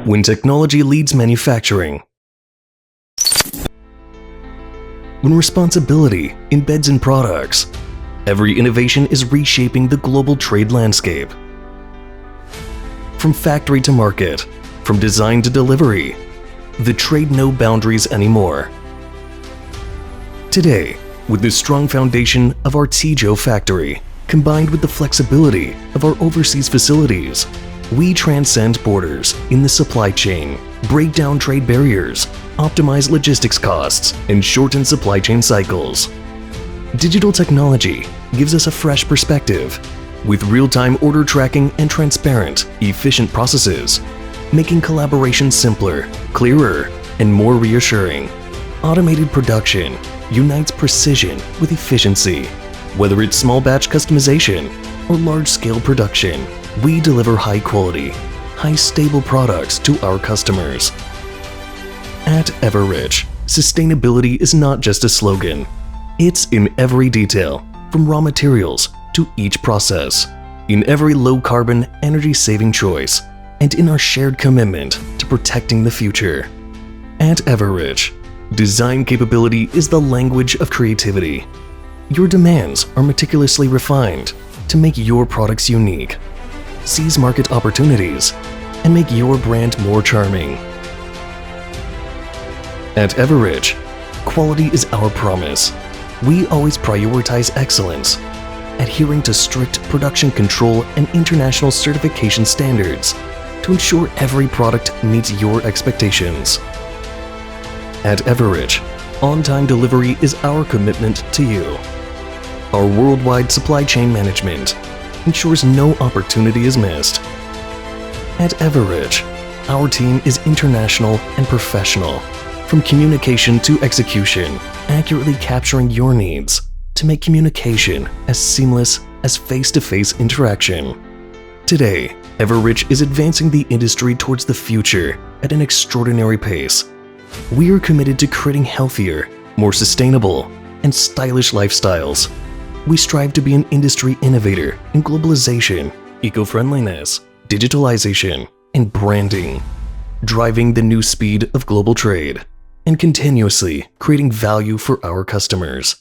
when technology leads manufacturing. When responsibility embeds in products, every innovation is reshaping the global trade landscape. From factory to market, from design to delivery, the trade no boundaries anymore. Today, with the strong foundation of our Tizhou factory, combined with the flexibility of our overseas facilities, we transcend borders in the supply chain, break down trade barriers, optimize logistics costs, and shorten supply chain cycles. Digital technology gives us a fresh perspective, with real-time order tracking and transparent, efficient processes, making collaboration simpler, clearer, and more reassuring. Automated production unites precision with efficiency. Whether it's small batch customization or large-scale production, we deliver high-quality, high-stable products to our customers. At Everich, sustainability is not just a slogan. It's in every detail, from raw materials to each process, in every low-carbon, energy-saving choice, and in our shared commitment to protecting the future. At Everich, design capability is the language of creativity. Your demands are meticulously refined to make your products unique, seize market opportunities, and make your brand more charming. At Everich, quality is our promise. We always prioritize excellence, adhering to strict production control and international certification standards to ensure every product meets your expectations. At Everich, on-time delivery is our commitment to you. Our worldwide supply chain management ensures no opportunity is missed. At Everich, our team is international and professional, from communication to execution, accurately capturing your needs to make communication as seamless as face-to-face interaction. Today, Everich is advancing the industry towards the future at an extraordinary pace. We are committed to creating healthier, more sustainable, and stylish lifestyles. We strive to be an industry innovator in globalization, eco-friendliness, digitalization, and branding, driving the new speed of global trade, and continuously creating value for our customers.